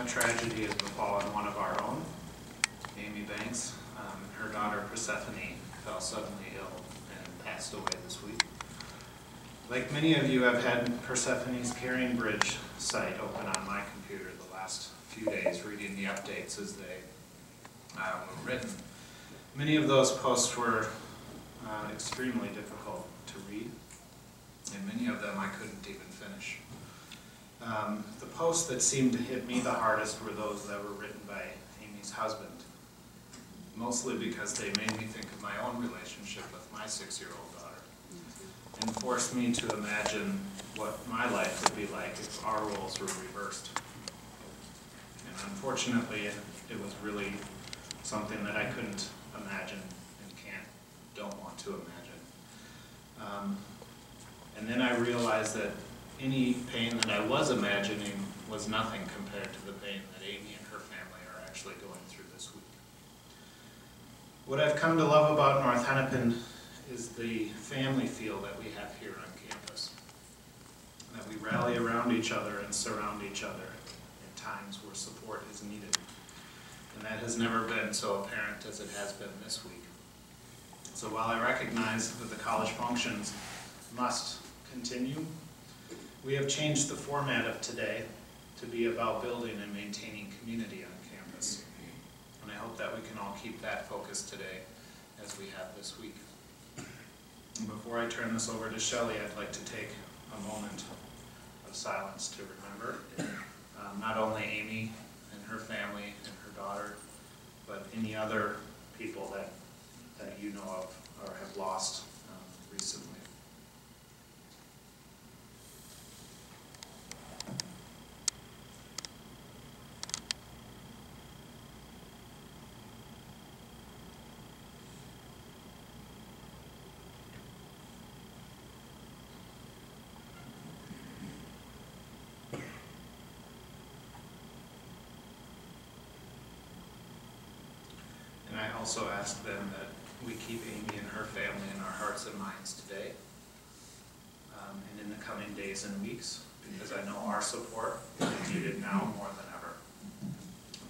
A tragedy has befallen one of our own, Amy Banks. Her daughter Persephonee fell suddenly ill and passed away this week. Like many of you, I've had Persephonee's Carrying Bridge site open on my computer the last few days, reading the updates as they were written. Many of those posts were extremely difficult to read, and many of them I couldn't even finish. The posts that seemed to hit me the hardest were those that were written by Amy's husband, mostly because they made me think of my own relationship with my 6-year-old daughter, and forced me to imagine what my life would be like if our roles were reversed. And unfortunately, it was really something that I couldn't imagine and don't want to imagine. And then I realized that any pain that I was imagining was nothing compared to the pain that Amy and her family are actually going through this week. What I've come to love about North Hennepin is the family feel that we have here on campus. That we rally around each other and surround each other at times where support is needed. And that has never been so apparent as it has been this week. So while I recognize that the college functions must continue, we have changed the format of today to be about building and maintaining community on campus. And I hope that we can all keep that focus today as we have this week. And before I turn this over to Shelley, I'd like to take a moment of silence to remember not only Amy and her family and her daughter, but any other people that you know of or have lost recently. And I also ask them that we keep Amy and her family in our hearts and minds today and in the coming days and weeks, because I know our support is needed now more than ever.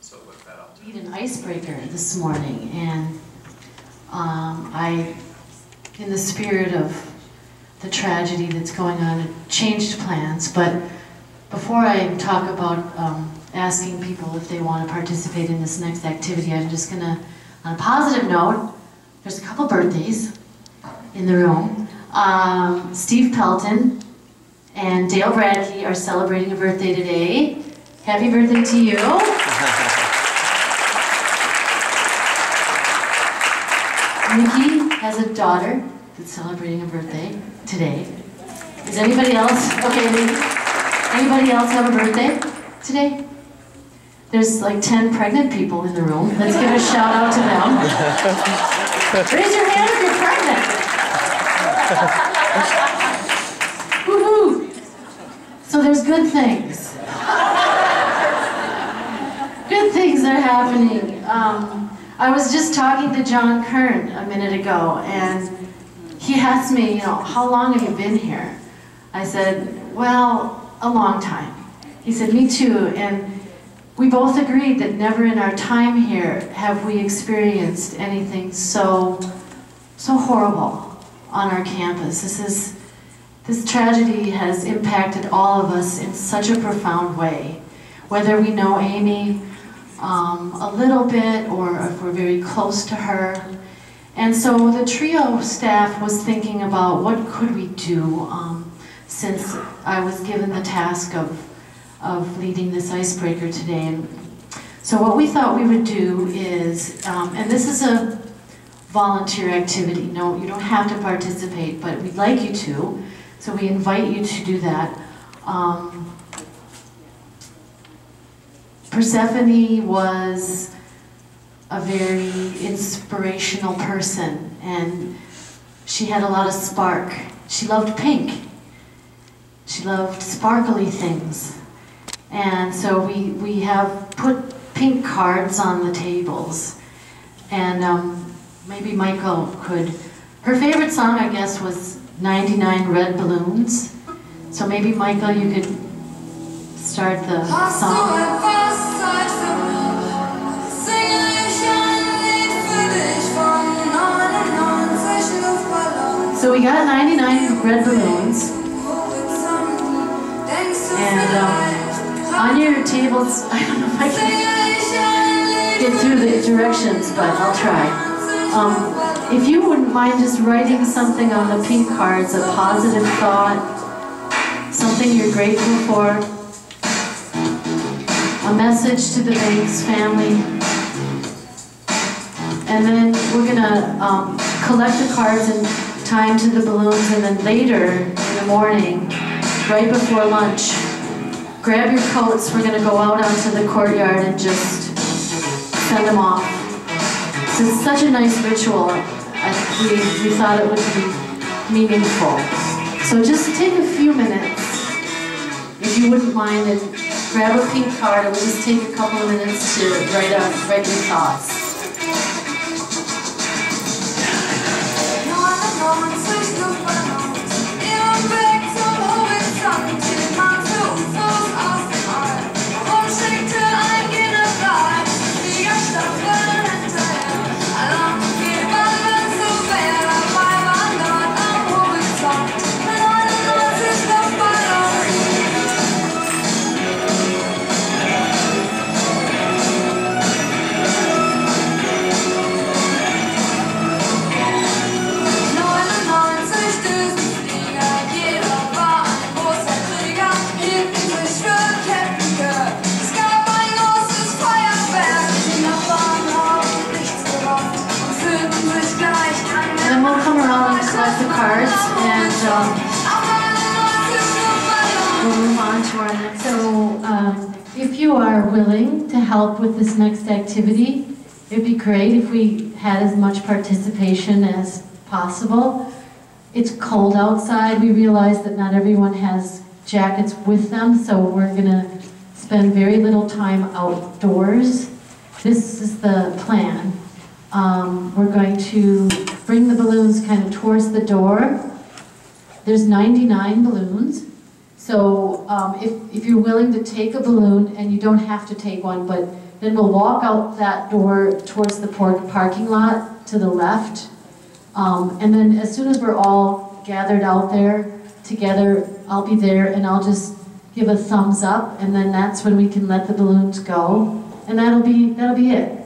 So with that, I'll We had an icebreaker this morning, and I, in the spirit of the tragedy that's going on, changed plans. But before I talk about asking people if they want to participate in this next activity, I'm just going to, on a positive note, there's a couple birthdays in the room. Steve Pelton and Dale Bradkey are celebrating a birthday today. Happy birthday to you. Nikki has a daughter that's celebrating a birthday today. Is anybody else? Okay, anybody else have a birthday today? There's like 10 pregnant people in the room. Let's give a shout out to them. Raise your hand if you're pregnant. Woohoo! So there's good things. Good things are happening. I was just talking to John Kern a minute ago, and he asked me, how long have you been here? I said, well, a long time. He said, me too. And we both agreed that never in our time here have we experienced anything so horrible on our campus. This tragedy has impacted all of us in such a profound way. Whether we know Amy a little bit or if we're very close to her. And so the trio staff was thinking about what could we do since I was given the task of leading this icebreaker today. And so what we thought we would do is, and this is a volunteer activity. No, you don't have to participate, but we'd like you to. So we invite you to do that. Persephonee was a very inspirational person, and she had a lot of spark. She loved pink. She loved sparkly things. And so we have put pink cards on the tables. And maybe Michael could, her favorite song, I guess, was 99 Red Balloons. So maybe Michael, you could start the song. red balloons. And on your tables, I don't know if I can get through the directions, but I'll try. If you wouldn't mind just writing something on the pink cards, a positive thought, something you're grateful for, a message to the Banks family. And then we're gonna collect the cards and tie them to the balloons, and then later in the morning, right before lunch, grab your coats. We're gonna go out onto the courtyard and just send them off. So it's such a nice ritual. We thought it would be meaningful. So just take a few minutes, if you wouldn't mind, and grab a pink card. It will just take a couple of minutes to write your thoughts. The cards, and we'll move on to our next. So, if you are willing to help with this next activity, it'd be great if we had as much participation as possible. It's cold outside. We realize that not everyone has jackets with them, so we're going to spend very little time outdoors. This is the plan. We're going to bring the balloons kind of towards the door. There's 99 balloons. So if you're willing to take a balloon, and you don't have to take one, but then we'll walk out that door towards the parking lot to the left. And then as soon as we're all gathered out there together, I'll be there and I'll just give a thumbs up, and then that's when we can let the balloons go. And that'll be it.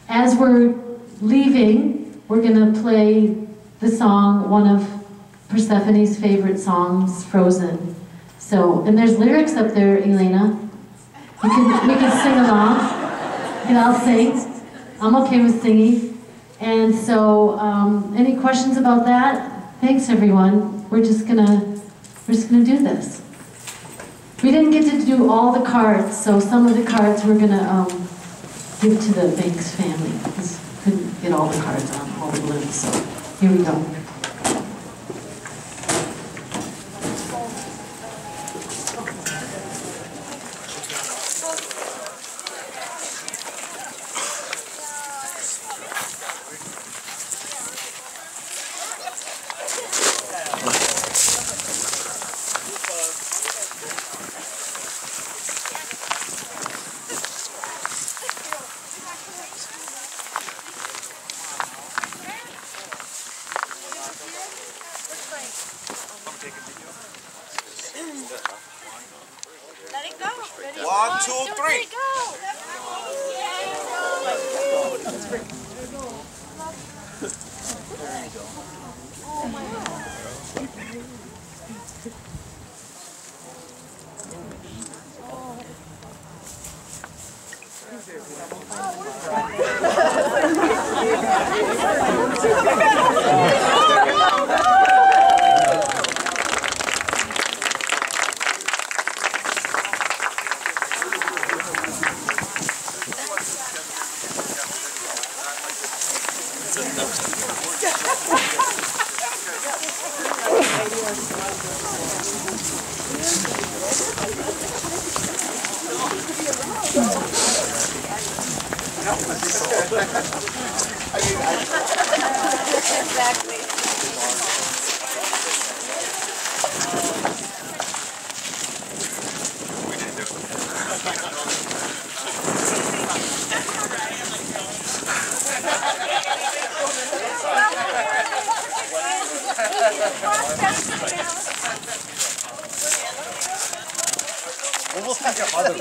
As we're leaving, we're going to play the song, one of Persephone's favorite songs, Frozen. So, and there's lyrics up there, Elena. We can sing along, and I'll sing. I'm okay with singing. And so, any questions about that? Thanks, everyone. We're just gonna do this. We didn't get to do all the cards, so some of the cards we're gonna give to the Banks family, because we couldn't get all the cards on all the balloons. So here we go. Let it go. Ready? 1, 2, 3. Go. Oh my God. Exactly. We'll take other